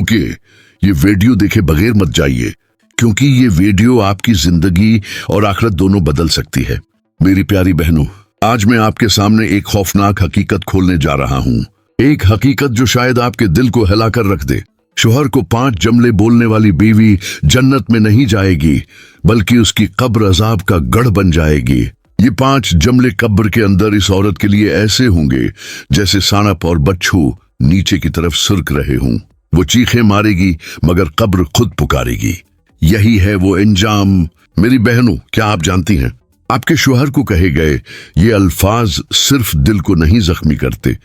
रुकिए, ये वीडियो देखे बगैर मत जाइए, क्योंकि ये वीडियो आपकी जिंदगी और आखिरत दोनों बदल सकती है। मेरी प्यारी बहनों, आज मैं आपके सामने एक खौफनाक हकीकत खोलने जा रहा हूँ। एक हकीकत जो शायद आपके दिल को हिलाकर रख दे। शोहर को 5 जमले बोलने वाली बीवी जन्नत में नहीं जाएगी, बल्कि उसकी कब्र अजाब का गढ़ बन जाएगी। ये 5 जमले कब्र के अंदर इस औरत के लिए ऐसे होंगे जैसे सांप और बच्छू नीचे की तरफ सुरक रहे हों। वो चीखें मारेगी मगर कब्र खुद पुकारेगी। यही है वो अंजाम। मेरी बहनों, क्या आप जानती हैं, आपके शोहर को कहे गए ये अल्फाज सिर्फ दिल को नहीं जख्मी करते,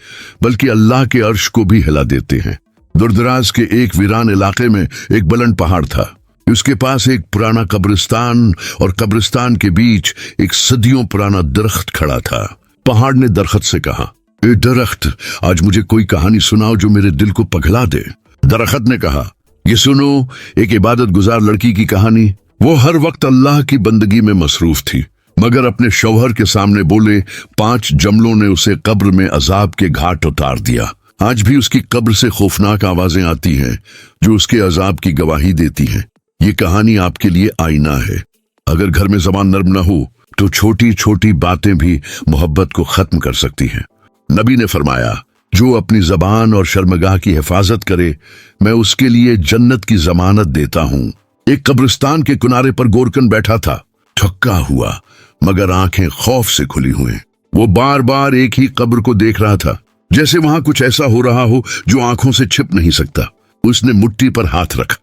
बल्कि अल्लाह के अर्श को भी हिला देते हैं। दूरदराज के एक वीरान इलाके में एक बुलंद पहाड़ था। उसके पास एक पुराना कब्रिस्तान और कब्रिस्तान के बीच एक सदियों पुराना दरख्त खड़ा था। पहाड़ ने दरख्त से कहा, ए दरख्त, आज मुझे कोई कहानी सुनाओ जो मेरे दिल को पगला दे। दरख्त ने कहा, ये सुनो, एक इबादत गुजार लड़की की कहानी। वो हर वक्त अल्लाह की बंदगी में मसरूफ थी, मगर अपने शौहर के सामने बोले 5 जमलों ने उसे कब्र में अजाब के घाट उतार दिया। आज भी उसकी कब्र से खौफनाक आवाजें आती हैं जो उसके अजाब की गवाही देती हैं। ये कहानी आपके लिए आईना है। अगर घर में जबान नर्म न हो तो छोटी छोटी बातें भी मोहब्बत को खत्म कर सकती हैं। नबी ने फरमाया, जो अपनी जबान और शर्मगाह की हिफाजत करे, मैं उसके लिए जन्नत की जमानत देता हूँ। एक कब्रिस्तान के किनारे पर गोरकन बैठा था, थका हुआ मगर आंखें खौफ से खुली हुई। वो बार बार एक ही कब्र को देख रहा था, जैसे वहां कुछ ऐसा हो रहा हो जो आंखों से छिप नहीं सकता। उसने मुट्ठी पर हाथ रखा।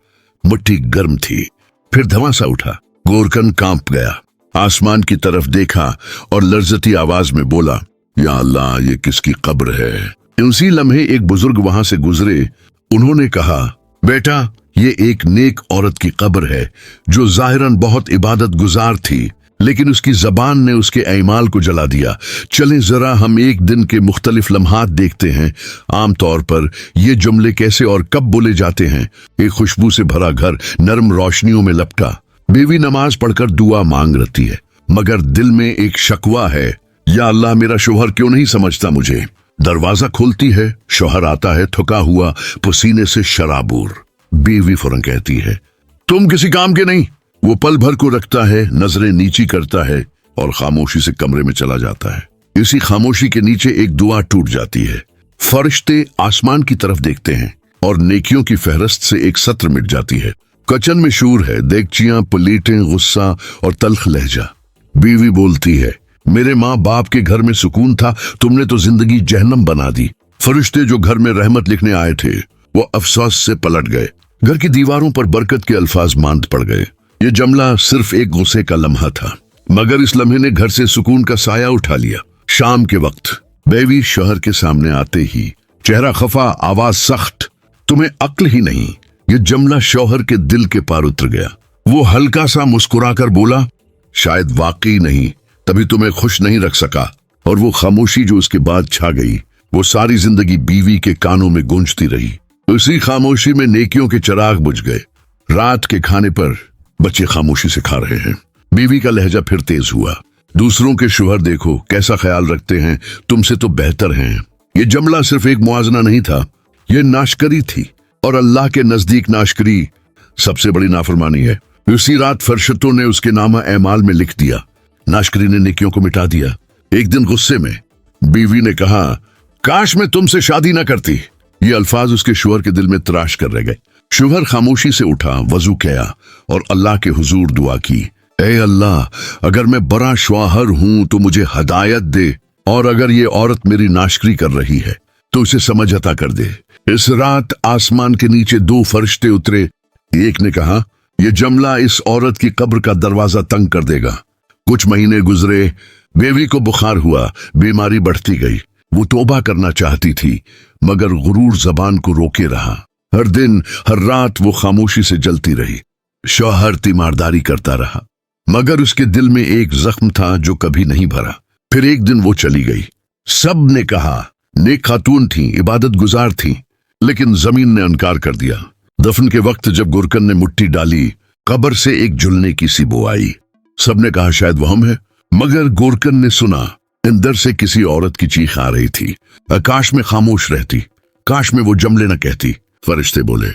मुट्ठी गर्म थी। फिर धमासा उठा। गोरकन कांप गया, आसमान की तरफ देखा और लर्जती आवाज में बोला, या अल्लाह, ये किसकी कब्र है। उसी लम्हे एक बुजुर्ग वहां से गुजरे। उन्होंने कहा, बेटा, ये एक नेक औरत की कब्र है जो जाहिरन बहुत इबादत गुजार थी, लेकिन उसकी जबान ने उसके ऐमाल को जला दिया। चलें जरा हम एक दिन के मुख्तलिफ लम्हात देखते हैं। आमतौर पर ये जुमले कैसे और कब बोले जाते हैं। एक खुशबू से भरा घर नरम रोशनियों में लपटा। बीवी नमाज पढ़कर दुआ मांग रही है, मगर दिल में एक शकवा है, या अल्लाह, मेरा शोहर क्यों नहीं समझता मुझे। दरवाजा खोलती है, शोहर आता है, थका हुआ, पसीने से शराबूर। बीवी फौरन कहती है, तुम किसी काम के नहीं। वो पल भर को रखता है, नजरें नीची करता है और खामोशी से कमरे में चला जाता है। इसी खामोशी के नीचे एक दुआ टूट जाती है। फरिश्ते आसमान की तरफ देखते हैं और नेकियों की फहरिस्त से एक सत्र मिट जाती है। किचन में शूर है, देगचियां, प्लेटें, गुस्सा और तल्ख लहजा। बीवी बोलती है, मेरे माँ बाप के घर में सुकून था, तुमने तो जिंदगी जहन्नम बना दी। फरिश्ते जो घर में रहमत लिखने आए थे वो अफसोस से पलट गए। घर की दीवारों पर बरकत के अल्फाज मांद पड़ गए। ये जमला सिर्फ एक गुस्से का लम्हा था, मगर इस लम्हे ने घर से सुकून का साया उठा लिया। शाम के वक्त बीवी शोहर के सामने आते ही चेहरा खफा, आवाज सख्त, तुम्हें अक्ल ही नहीं। ये जमला शोहर के दिल के पार उतर गया। वो हल्का सा मुस्कुराकर बोला, शायद वाकई नहीं, तभी तुम्हें खुश नहीं रख सका। और वो खामोशी जो उसके बाद छा गई, वो सारी जिंदगी बीवी के कानों में गूंजती रही। उसी खामोशी में नेकियों के चिराग बुझ गए। रात के खाने पर बच्चे खामोशी से खा रहे हैं। बीवी का लहजा फिर तेज हुआ, दूसरों के शोहर देखो कैसा ख्याल रखते हैं, तुमसे तो बेहतर हैं। ये जमला सिर्फ एक मुआजना नहीं था, ये नाशकरी थी, और अल्लाह के नजदीक नाशकरी सबसे बड़ी नाफरमानी है। उसी रात फरिश्तों ने उसके नामा ऐमाल में लिख दिया। नाशकरी ने नेकियों को मिटा दिया। एक दिन गुस्से में बीवी ने कहा, काश मैं तुमसे शादी न करती। ये अल्फाज उसके शोहर के दिल में तराश कर रह गए। शोहर खामोशी से उठा, वजू किया और अल्लाह के हुजूर दुआ की, ए अल्लाह, अगर मैं बड़ा शौहर हूं तो मुझे हदायत दे, और अगर ये औरत मेरी नाशकरी कर रही है तो उसे समझ अता कर दे। इस रात आसमान के नीचे 2 फरिश्ते उतरे। एक ने कहा, ये जमला इस औरत की कब्र का दरवाजा तंग कर देगा। कुछ महीने गुजरे, बीवी को बुखार हुआ, बीमारी बढ़ती गई। वो तौबा करना चाहती थी, मगर गुरूर जबान को रोके रहा। हर दिन हर रात वो खामोशी से जलती रही। शौहर तीमारदारी करता रहा, मगर उसके दिल में एक जख्म था जो कभी नहीं भरा। फिर एक दिन वो चली गई। सब ने कहा, नेक खातून थी, इबादत गुजार थी, लेकिन जमीन ने इनकार कर दिया। दफन के वक्त जब गोरकन ने मुट्ठी डाली, कब्र से एक झुलने की सी बू आई। सबने कहा शायद वहम है, मगर गोरकन ने सुना अंदर से किसी औरत की चीख आ रही थी। काश में खामोश रहती, काश में वो जमले न कहती। फरिश्ते बोले,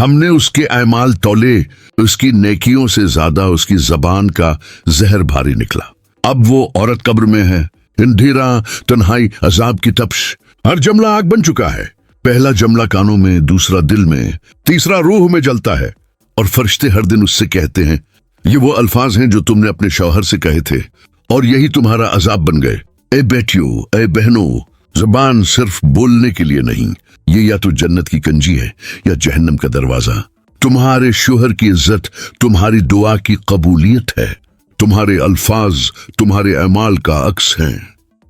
ہم نے اس کے اعمال تولے، اس کی نیکیوں سے زیادہ اس کی زبان کا زہر بھاری نکلا۔ اب وہ عورت قبر میں ہے، اندھیرا، تنہائی، عذاب کی تپش، ہر جملہ آگ بن چکا ہے۔ پہلا جملہ کانوں میں، دوسرا دل میں، تیسرا روح میں جلتا ہے، اور فرشتے ہر دن اس سے کہتے ہیں، یہ وہ الفاظ ہیں جو تم نے اپنے شوہر سے کہے تھے اور یہی تمہارا عذاب بن گئے۔ اے بیٹیوں، اے بہنوں، زبان صرف بولنے کے لیے نہیں، یہ یا تو جنت کی کنجی ہے یا جہنم کا دروازہ۔ تمہارے شوہر کی عزت تمہاری دعا کی قبولیت ہے، تمہارے الفاظ تمہارے اعمال کا عکس ہیں۔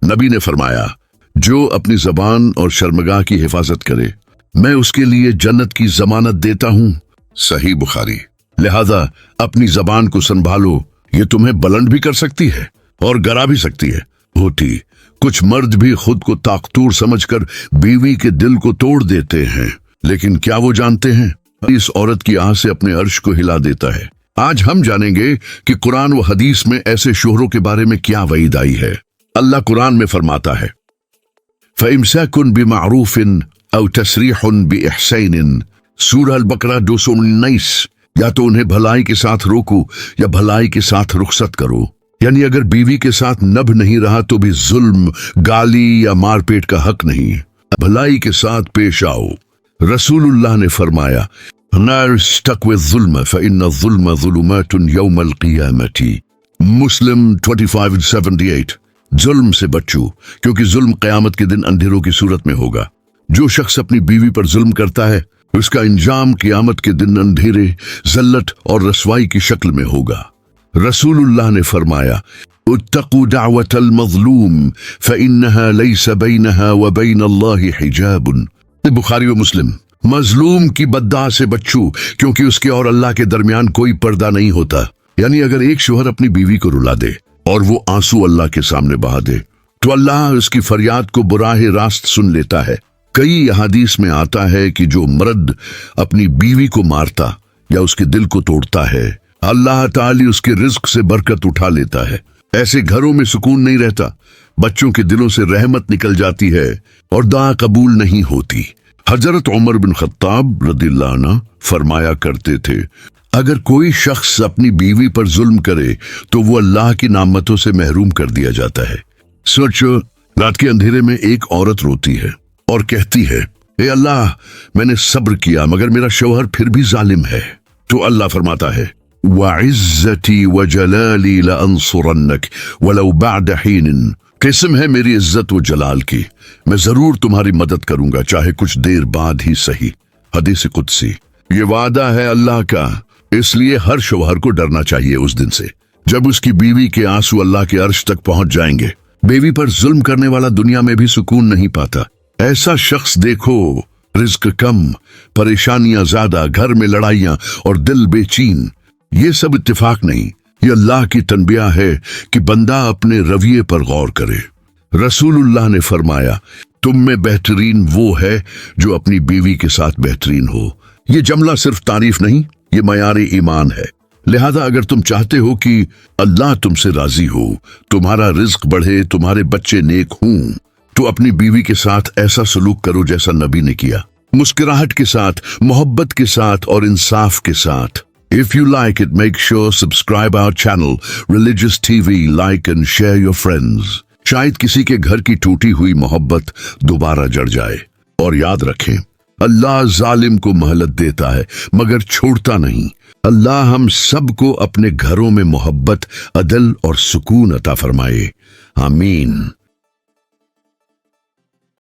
نبی نے فرمایا، جو اپنی زبان اور شرمگاہ کی حفاظت کرے، میں اس کے لیے جنت کی ضمانت دیتا ہوں۔ صحیح بخاری۔ لہذا اپنی زبان کو سنبھالو، یہ تمہیں بلند بھی کر سکتی ہے اور گرا بھی سکتی ہے۔ ہوتی کچھ مرد بھی خود کو طاقتور سمجھ کر بیوی کے دل کو توڑ دیتے ہیں، لیکن کیا وہ جانتے ہیں اس عورت کی آہ سے اپنے عرش کو ہلا دیتا ہے۔ آج ہم جانیں گے کہ قرآن و حدیث میں ایسے شوہروں کے بارے میں کیا وعید آئی ہے۔ اللہ قرآن میں فرماتا ہے، فَإِمْسَاكٌ بِمَعْرُوفٍ أَوْ تَسْرِيحٌ بِإِحْسَانٍ، سورہ البقرہ 219۔ یا تو انہیں بھلائی کے ساتھ روکو یا بھلائی کے ساتھ رخصت کرو، یعنی اگر بیوی کے ساتھ نبھ نہیں رہا تو بھی ظلم، گالی یا مار پیٹ کا حق نہیں، بھلائی کے ساتھ پیش آؤ۔ رسول اللہ نے فرمایا، نَا اسْتَقْوِ الظُّلْمَ فَإِنَّ الظُّلْمَ ظُلُمَاتٌ يَوْمَ الْقِيَامَةِ، مسلم 2578۔ ظلم سے بچو، کیونکہ ظلم قیامت کے دن اندھیروں کی صورت میں ہوگا۔ جو شخص اپنی بیوی پر ظلم کرتا ہے، اس کا انجام قیامت کے دن اندھیرے، ذلت اور رسوائی کی شکل میں ہوگا۔ رسول اللہ نے فرمایا، اتقوا دعوة المظلوم فإنها ليس بينها وبين الله حجاب، بخاری و مسلم۔ مظلوم کی بددعا سے بچو، کیونکہ اس کے اور اللہ کے درمیان کوئی پردہ نہیں ہوتا۔ یعنی اگر ایک شوہر اپنی بیوی کو رلا دے اور وہ آنسو اللہ کے سامنے بہا دے تو اللہ اس کی فریاد کو براہ راست سن لیتا ہے۔ کئی احادیث میں آتا ہے کہ جو مرد اپنی بیوی کو مارتا یا اس کے دل کو توڑتا ہے، اللہ تعالی اس کے رزق سے برکت اٹھا لیتا ہے۔ ایسے گھروں میں سکون نہیں رہتا، بچوں کے دلوں سے رحمت نکل جاتی ہے اور دعا قبول نہیں ہوتی۔ حضرت عمر بن خطاب رضی اللہ عنہ فرمایا کرتے تھے، اگر کوئی شخص اپنی بیوی پر ظلم کرے تو وہ اللہ کی نعمتوں سے محروم کر دیا جاتا ہے۔ سوچو، رات کے اندھیرے میں ایک عورت روتی ہے اور کہتی ہے، اے اللہ، میں نے صبر کیا مگر میرا شوہر پھر بھی ظالم ہے، تو اللہ فرماتا ہے، وَعِزَّتِي وَجَلَالِي لَأَنصُرَنَّكَ وَلَوْ بَعْدَ حِينٍ، قسم ہے میری عزت و جلال کی، میں ضرور تمہاری مدد کروں گا چاہے کچھ دیر بعد ہی صحیح۔ حدیث قدسی۔ یہ وعدہ ہے اللہ کا، اس لیے ہر شوہر کو ڈرنا چاہیے اس دن سے جب اس کی بیوی کے آنسو اللہ کے عرش تک پہنچ جائیں گے۔ بیوی پر ظلم کرنے والا دنیا میں بھی سکون نہیں پاتا۔ ایسا شخص دیکھو، رزق کم، پریشانیاں زیادہ، گھر میں لڑائیاں اور دل بے چین۔ یہ سب اتفاق نہیں، یہ اللہ کی تنبیہ ہے کہ بندہ اپنے رویے پر غور کرے۔ رسول اللہ نے فرمایا، تم میں بہترین وہ ہے جو اپنی بیوی کے ساتھ بہترین ہو۔ یہ جملہ صرف تعریف نہیں، یہ معیار ایمان ہے۔ لہذا اگر تم چاہتے ہو کہ اللہ تم سے راضی ہو، تمہارا رزق بڑھے، تمہارے بچے نیک ہوں، تو اپنی بیوی کے ساتھ ایسا سلوک کرو جیسا نبی نے کیا، مسکراہٹ کے ساتھ، محبت کے ساتھ اور انصاف کے ساتھ۔ If you like it, make sure subscribe our channel, Religious TV, like and share your friends. شاید کسی کے گھر کی ٹوٹی ہوئی محبت دوبارہ جڑ جائے۔ اور یاد رکھیں، اللہ ظالم کو مہلت دیتا ہے مگر چھوڑتا نہیں۔ اللہ ہم سب کو اپنے گھروں میں محبت، عدل اور سکون عطا فرمائے۔ آمین۔